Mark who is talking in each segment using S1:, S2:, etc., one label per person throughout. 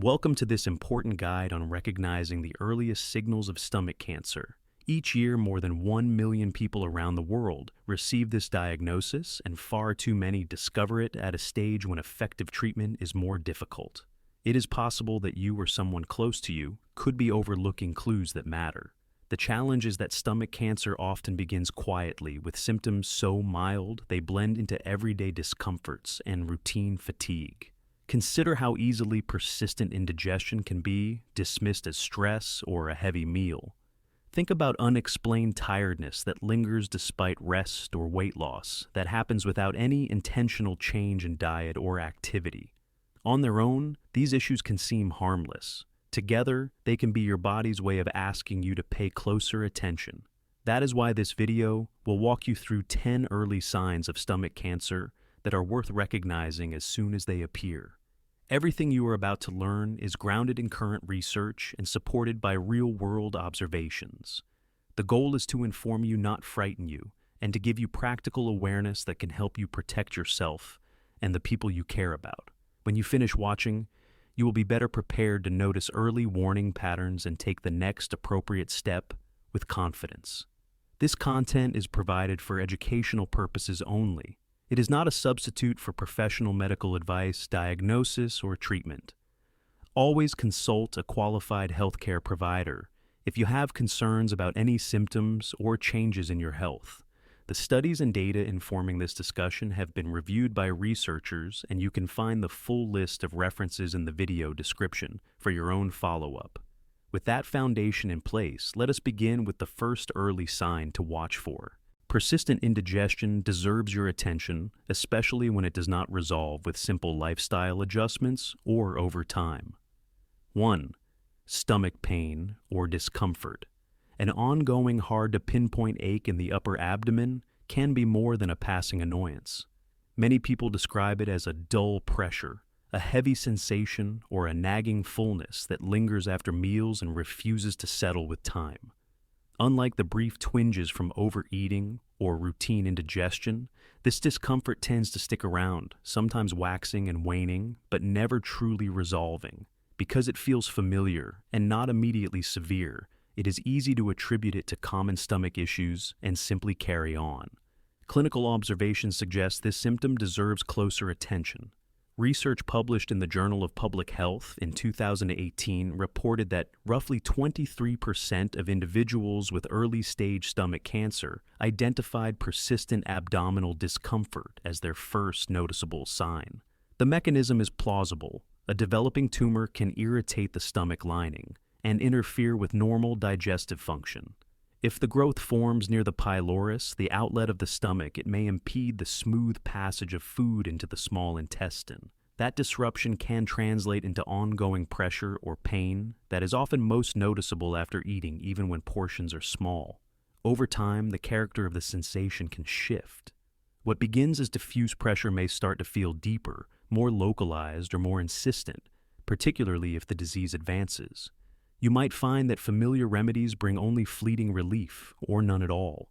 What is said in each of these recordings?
S1: Welcome to this important guide on recognizing the earliest signals of stomach cancer. Each year, more than 1 million people around the world receive this diagnosis, and far too many discover it at a stage when effective treatment is more difficult. It is possible that you or someone close to you could be overlooking clues that matter. The challenge is that stomach cancer often begins quietly, with symptoms so mild they blend into everyday discomforts and routine fatigue. Consider how easily persistent indigestion can be, dismissed as stress or a heavy meal. Think about unexplained tiredness that lingers despite rest or weight loss, that happens without any intentional change in diet or activity. On their own, these issues can seem harmless. Together, they can be your body's way of asking you to pay closer attention. That is why this video will walk you through 10 early signs of stomach cancer that are worth recognizing as soon as they appear. Everything you are about to learn is grounded in current research and supported by real-world observations. The goal is to inform you, not frighten you, and to give you practical awareness that can help you protect yourself and the people you care about. When you finish watching, you will be better prepared to notice early warning patterns and take the next appropriate step with confidence. This content is provided for educational purposes only. It is not a substitute for professional medical advice, diagnosis, or treatment. Always consult a qualified healthcare provider if you have concerns about any symptoms or changes in your health. The studies and data informing this discussion have been reviewed by researchers, and you can find the full list of references in the video description for your own follow-up. With that foundation in place, let us begin with the first early sign to watch for. Persistent indigestion deserves your attention, especially when it does not resolve with simple lifestyle adjustments or over time. 1. Stomach pain or discomfort. An ongoing, hard-to-pinpoint ache in the upper abdomen can be more than a passing annoyance. Many people describe it as a dull pressure, a heavy sensation, or a nagging fullness that lingers after meals and refuses to settle with time. Unlike the brief twinges from overeating or routine indigestion, this discomfort tends to stick around, sometimes waxing and waning, but never truly resolving. Because it feels familiar and not immediately severe, it is easy to attribute it to common stomach issues and simply carry on. Clinical observations suggest this symptom deserves closer attention. Research published in the Journal of Public Health in 2018 reported that roughly 23% of individuals with early-stage stomach cancer identified persistent abdominal discomfort as their first noticeable sign. The mechanism is plausible. A developing tumor can irritate the stomach lining and interfere with normal digestive function. If the growth forms near the pylorus, the outlet of the stomach, it may impede the smooth passage of food into the small intestine. That disruption can translate into ongoing pressure or pain that is often most noticeable after eating, even when portions are small. Over time, the character of the sensation can shift. What begins as diffuse pressure may start to feel deeper, more localized, or more insistent, particularly if the disease advances. You might find that familiar remedies bring only fleeting relief, or none at all.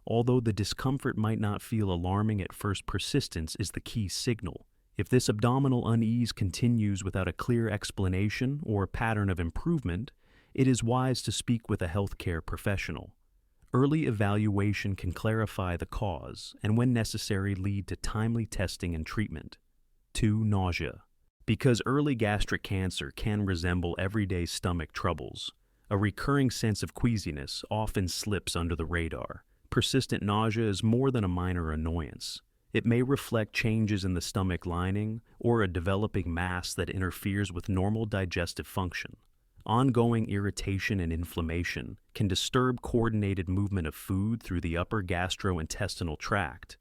S1: Although the discomfort might not feel alarming at first, persistence is the key signal. If this abdominal unease continues without a clear explanation or pattern of improvement, it is wise to speak with a healthcare professional. Early evaluation can clarify the cause and, when necessary, lead to timely testing and treatment. 2. Nausea. Because early gastric cancer can resemble everyday stomach troubles, a recurring sense of queasiness often slips under the radar. Persistent nausea is more than a minor annoyance. It may reflect changes in the stomach lining or a developing mass that interferes with normal digestive function. Ongoing irritation and inflammation can disturb coordinated movement of food through the upper gastrointestinal tract,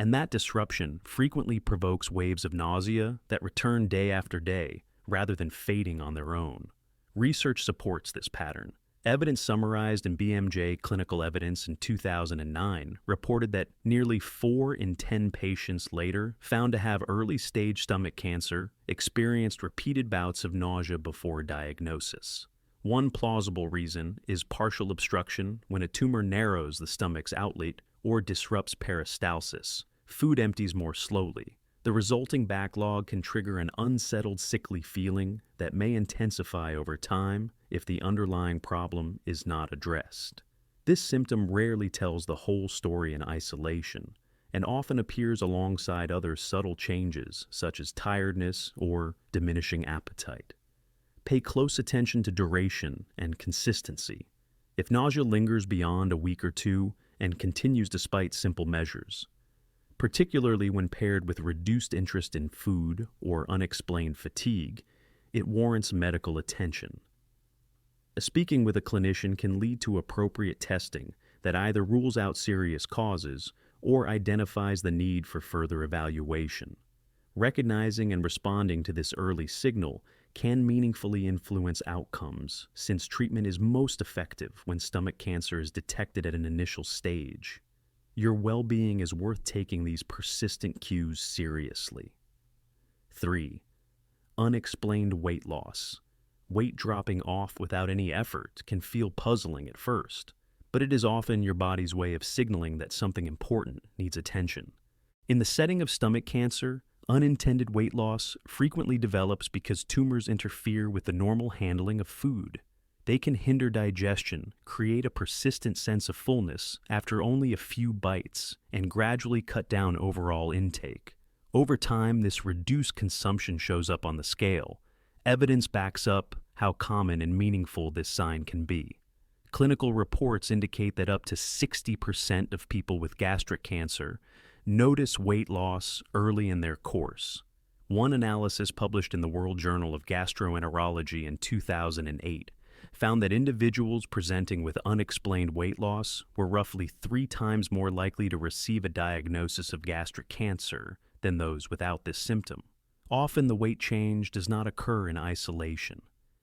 S1: and that disruption frequently provokes waves of nausea that return day after day rather than fading on their own. Research supports this pattern. Evidence summarized in BMJ Clinical Evidence in 2009 reported that nearly 4 in 10 patients later found to have early-stage stomach cancer experienced repeated bouts of nausea before diagnosis. One plausible reason is partial obstruction when a tumor narrows the stomach's outlet or disrupts peristalsis. Food empties more slowly. The resulting backlog can trigger an unsettled, sickly feeling that may intensify over time if the underlying problem is not addressed. This symptom rarely tells the whole story in isolation and often appears alongside other subtle changes such as tiredness or diminishing appetite. Pay close attention to duration and consistency. If nausea lingers beyond a week or two and continues despite simple measures, particularly when paired with reduced interest in food or unexplained fatigue, it warrants medical attention. Speaking with a clinician can lead to appropriate testing that either rules out serious causes or identifies the need for further evaluation. Recognizing and responding to this early signal can meaningfully influence outcomes, since treatment is most effective when stomach cancer is detected at an initial stage. Your well-being is worth taking these persistent cues seriously. 3. Unexplained weight loss. Weight dropping off without any effort can feel puzzling at first, but it is often your body's way of signaling that something important needs attention. In the setting of stomach cancer, unintended weight loss frequently develops because tumors interfere with the normal handling of food. They can hinder digestion, create a persistent sense of fullness after only a few bites, and gradually cut down overall intake. Over time, this reduced consumption shows up on the scale. Evidence backs up how common and meaningful this sign can be. Clinical reports indicate that up to 60% of people with gastric cancer notice weight loss early in their course. One analysis published in the World Journal of Gastroenterology in 2008 found that individuals presenting with unexplained weight loss were roughly 3 times more likely to receive a diagnosis of gastric cancer than those without this symptom. Often the weight change does not occur in isolation.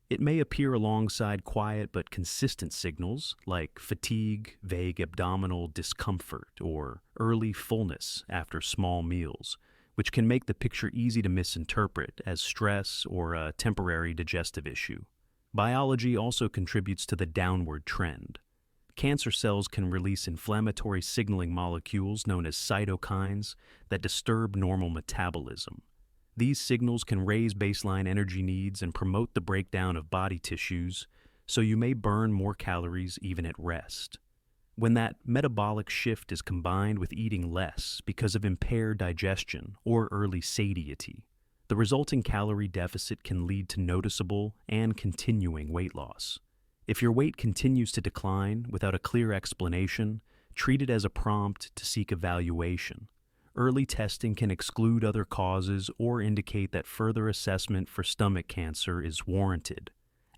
S1: It may appear alongside quiet but consistent signals like fatigue, vague abdominal discomfort, or early fullness after small meals, which can make the picture easy to misinterpret as stress or a temporary digestive issue. Biology also contributes to the downward trend. Cancer cells can release inflammatory signaling molecules known as cytokines that disturb normal metabolism. These signals can raise baseline energy needs and promote the breakdown of body tissues, so you may burn more calories even at rest. When that metabolic shift is combined with eating less because of impaired digestion or early satiety, the resulting calorie deficit can lead to noticeable and continuing weight loss. If your weight continues to decline without a clear explanation, treat it as a prompt to seek evaluation. Early testing can exclude other causes or indicate that further assessment for stomach cancer is warranted.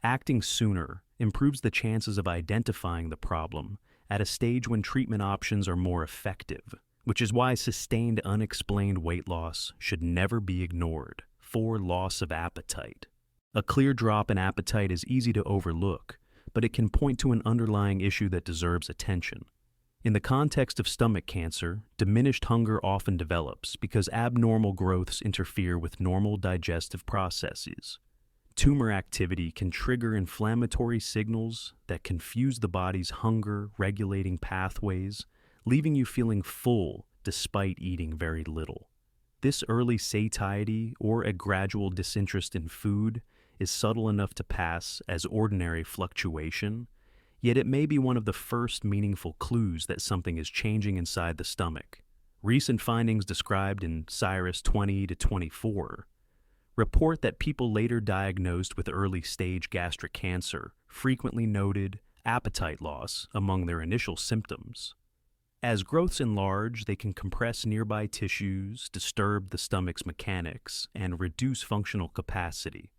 S1: Acting sooner improves the chances of identifying the problem at a stage when treatment options are more effective, which is why sustained unexplained weight loss should never be ignored. 4. Loss of appetite. A clear drop in appetite is easy to overlook, but it can point to an underlying issue that deserves attention. In the context of stomach cancer, diminished hunger often develops because abnormal growths interfere with normal digestive processes. Tumor activity can trigger inflammatory signals that confuse the body's hunger-regulating pathways, leaving you feeling full despite eating very little. This early satiety or a gradual disinterest in food is subtle enough to pass as ordinary fluctuation, yet it may be one of the first meaningful clues that something is changing inside the stomach. Recent findings described in CIRRUS 20-24 report that people later diagnosed with early-stage gastric cancer frequently noted appetite loss among their initial symptoms. As growths enlarge, they can compress nearby tissues, disturb the stomach's mechanics, and reduce functional capacity.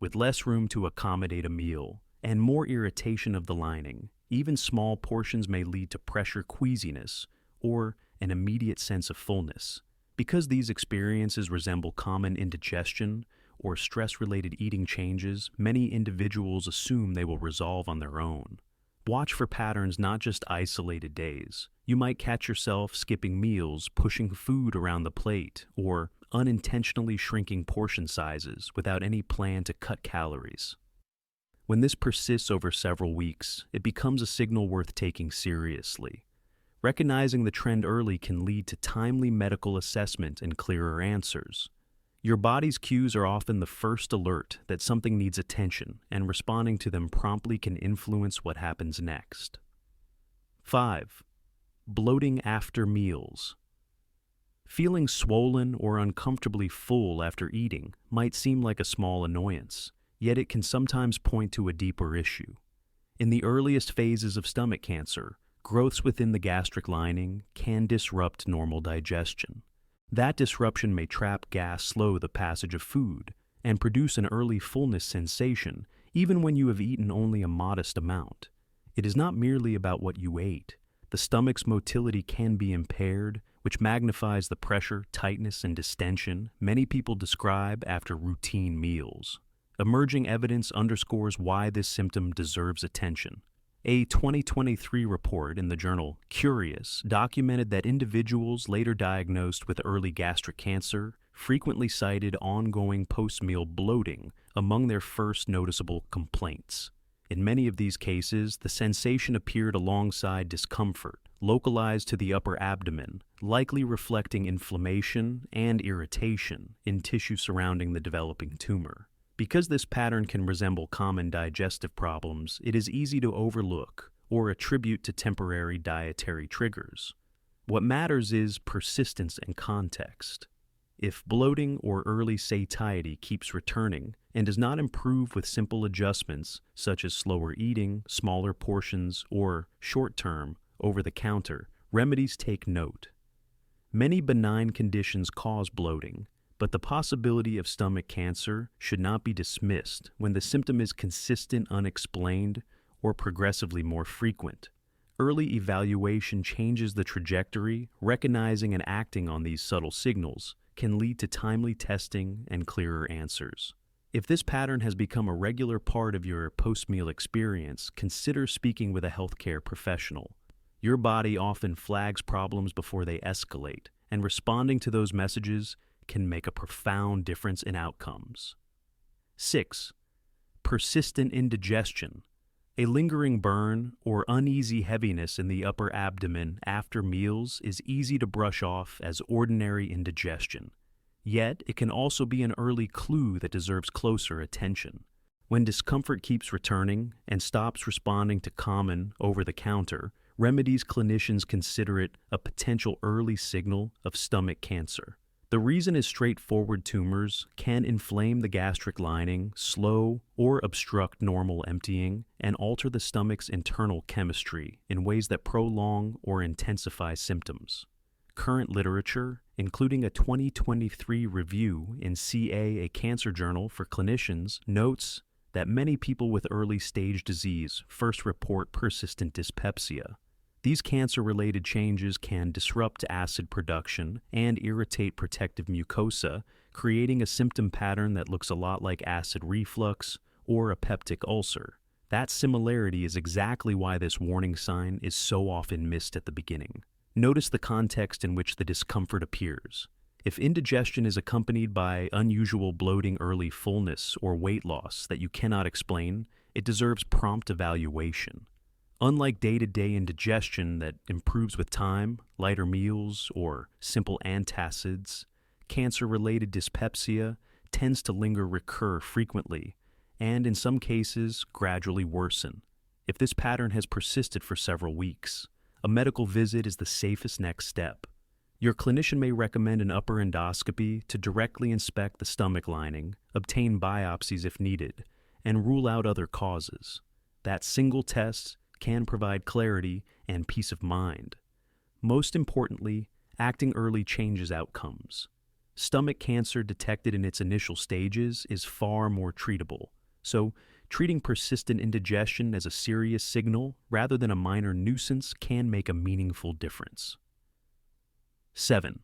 S1: With less room to accommodate a meal and more irritation of the lining, even small portions may lead to pressure queasiness or an immediate sense of fullness. Because these experiences resemble common indigestion or stress-related eating changes, many individuals assume they will resolve on their own. Watch for patterns, not just isolated days. You might catch yourself skipping meals, pushing food around the plate, or unintentionally shrinking portion sizes without any plan to cut calories. When this persists over several weeks, it becomes a signal worth taking seriously. Recognizing the trend early can lead to timely medical assessment and clearer answers. Your body's cues are often the first alert that something needs attention, and responding to them promptly can influence what happens next. 5. Bloating after meals. Feeling swollen or uncomfortably full after eating might seem like a small annoyance, yet it can sometimes point to a deeper issue. In the earliest phases of stomach cancer, growths within the gastric lining can disrupt normal digestion. That disruption may trap gas, slow the passage of food, and produce an early fullness sensation, even when you have eaten only a modest amount. It is not merely about what you ate. The stomach's motility can be impaired, which magnifies the pressure, tightness, and distension many people describe after routine meals. Emerging evidence underscores why this symptom deserves attention. A 2023 report in the journal Curious documented that individuals later diagnosed with early gastric cancer frequently cited ongoing post-meal bloating among their first noticeable complaints. In many of these cases, the sensation appeared alongside discomfort, localized to the upper abdomen, likely reflecting inflammation and irritation in tissue surrounding the developing tumor. Because this pattern can resemble common digestive problems, it is easy to overlook or attribute to temporary dietary triggers. What matters is persistence and context. If bloating or early satiety keeps returning and does not improve with simple adjustments such as slower eating, smaller portions, or short-term, over-the-counter, remedies take note. Many benign conditions cause bloating, but the possibility of stomach cancer should not be dismissed when the symptom is consistent, unexplained, or progressively more frequent. Early evaluation changes the trajectory. Recognizing and acting on these subtle signals can lead to timely testing and clearer answers. If this pattern has become a regular part of your post-meal experience, consider speaking with a healthcare professional. Your body often flags problems before they escalate, and responding to those messages can make a profound difference in outcomes. 6. Persistent indigestion. A lingering burn or uneasy heaviness in the upper abdomen after meals is easy to brush off as ordinary indigestion. Yet, it can also be an early clue that deserves closer attention. When discomfort keeps returning and stops responding to common over-the-counter remedies, clinicians consider it a potential early signal of stomach cancer. The reason is straightforward: tumors can inflame the gastric lining, slow or obstruct normal emptying, and alter the stomach's internal chemistry in ways that prolong or intensify symptoms. Current literature, including a 2023 review in CA, a cancer journal for clinicians, notes that many people with early-stage disease first report persistent dyspepsia. These cancer-related changes can disrupt acid production and irritate protective mucosa, creating a symptom pattern that looks a lot like acid reflux or a peptic ulcer. That similarity is exactly why this warning sign is so often missed at the beginning. Notice the context in which the discomfort appears. If indigestion is accompanied by unusual bloating, early fullness, or weight loss that you cannot explain, it deserves prompt evaluation. Unlike day-to-day indigestion that improves with time, lighter meals, or simple antacids, cancer-related dyspepsia tends to recur frequently, and in some cases, gradually worsen. If this pattern has persisted for several weeks, a medical visit is the safest next step. Your clinician may recommend an upper endoscopy to directly inspect the stomach lining, obtain biopsies if needed, and rule out other causes. That single test can provide clarity and peace of mind. Most importantly, acting early changes outcomes. Stomach cancer detected in its initial stages is far more treatable, so treating persistent indigestion as a serious signal rather than a minor nuisance can make a meaningful difference. 7.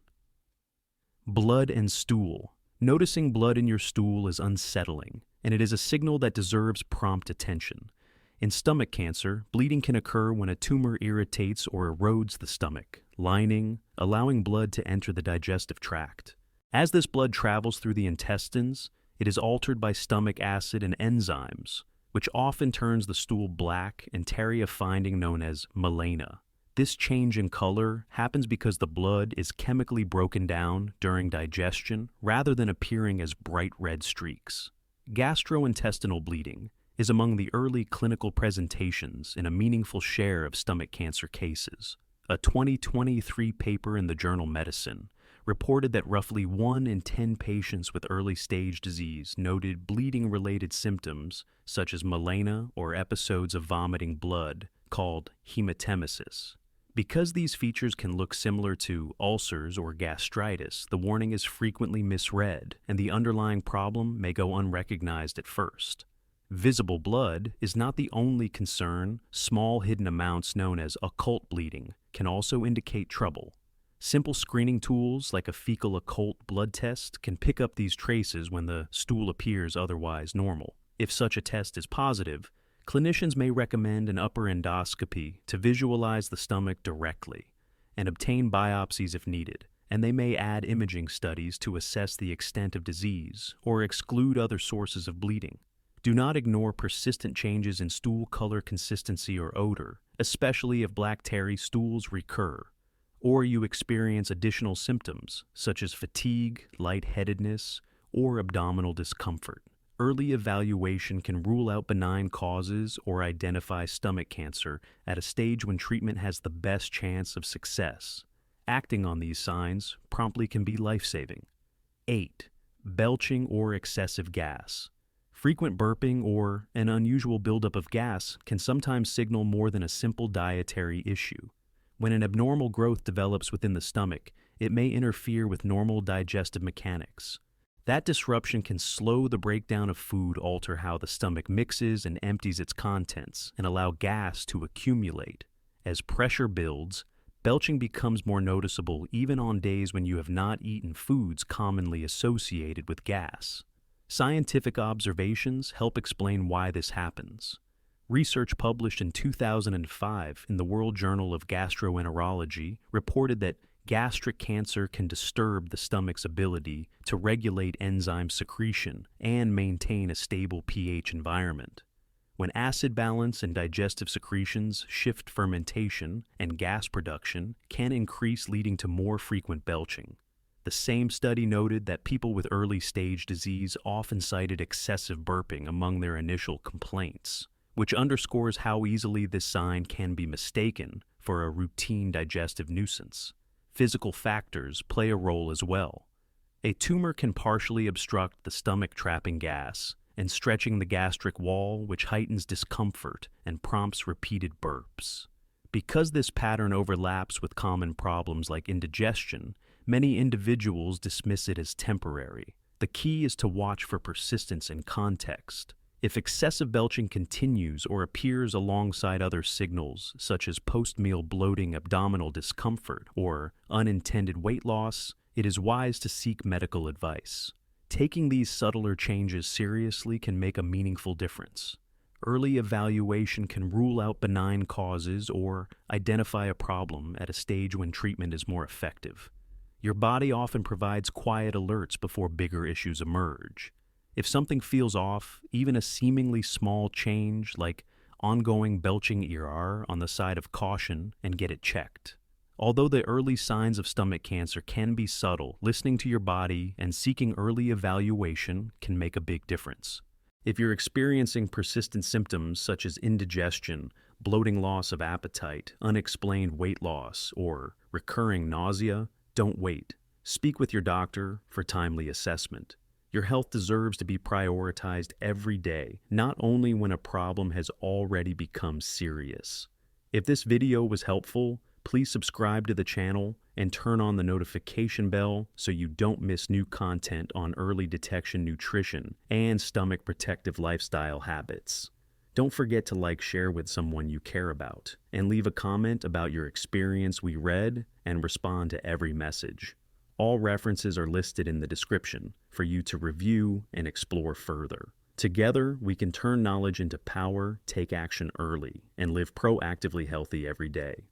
S1: Blood and stool. Noticing blood in your stool is unsettling, and it is a signal that deserves prompt attention. In stomach cancer, bleeding can occur when a tumor irritates or erodes the stomach lining, allowing blood to enter the digestive tract. As this blood travels through the intestines, it is altered by stomach acid and enzymes, which often turns the stool black and carry a finding known as melena. This change in color happens because the blood is chemically broken down during digestion rather than appearing as bright red streaks. Gastrointestinal bleeding is among the early clinical presentations in a meaningful share of stomach cancer cases. A 2023 paper in the journal Medicine reported that roughly 1 in 10 patients with early-stage disease noted bleeding-related symptoms such as melena or episodes of vomiting blood called hematemesis. Because these features can look similar to ulcers or gastritis, the warning is frequently misread, and the underlying problem may go unrecognized at first. Visible blood is not the only concern. Small hidden amounts known as occult bleeding can also indicate trouble. Simple screening tools like a fecal occult blood test can pick up these traces when the stool appears otherwise normal. If such a test is positive, clinicians may recommend an upper endoscopy to visualize the stomach directly and obtain biopsies if needed, and they may add imaging studies to assess the extent of disease or exclude other sources of bleeding. Do not ignore persistent changes in stool color, consistency, or odor, especially if black tarry stools recur, or you experience additional symptoms such as fatigue, lightheadedness, or abdominal discomfort. Early evaluation can rule out benign causes or identify stomach cancer at a stage when treatment has the best chance of success. Acting on these signs promptly can be life-saving. 8. Belching or excessive gas. Frequent burping or an unusual buildup of gas can sometimes signal more than a simple dietary issue. When an abnormal growth develops within the stomach, it may interfere with normal digestive mechanics. That disruption can slow the breakdown of food, alter how the stomach mixes and empties its contents, and allow gas to accumulate. As pressure builds, belching becomes more noticeable even on days when you have not eaten foods commonly associated with gas. Scientific observations help explain why this happens. Research published in 2005 in the World Journal of Gastroenterology reported that gastric cancer can disturb the stomach's ability to regulate enzyme secretion and maintain a stable pH environment. When acid balance and digestive secretions shift, fermentation and gas production can increase, leading to more frequent belching. The same study noted that people with early-stage disease often cited excessive burping among their initial complaints, which underscores how easily this sign can be mistaken for a routine digestive nuisance. Physical factors play a role as well. A tumor can partially obstruct the stomach, trapping gas and stretching the gastric wall, which heightens discomfort and prompts repeated burps. Because this pattern overlaps with common problems like indigestion, many individuals dismiss it as temporary. The key is to watch for persistence and context. If excessive belching continues or appears alongside other signals, such as post-meal bloating, abdominal discomfort, or unintended weight loss, it is wise to seek medical advice. Taking these subtler changes seriously can make a meaningful difference. Early evaluation can rule out benign causes or identify a problem at a stage when treatment is more effective. Your body often provides quiet alerts before bigger issues emerge. If something feels off, even a seemingly small change like ongoing belching err on the side of caution and get it checked. Although the early signs of stomach cancer can be subtle, listening to your body and seeking early evaluation can make a big difference. If you're experiencing persistent symptoms such as indigestion, bloating, loss of appetite, unexplained weight loss, or recurring nausea, don't wait. Speak with your doctor for timely assessment. Your health deserves to be prioritized every day, not only when a problem has already become serious. If this video was helpful, please subscribe to the channel and turn on the notification bell so you don't miss new content on early detection nutrition and stomach protective lifestyle habits. Don't forget to like, share with someone you care about, and leave a comment about your experience we read and respond to every message. All references are listed in the description for you to review and explore further. Together, we can turn knowledge into power, take action early, and live proactively healthy every day.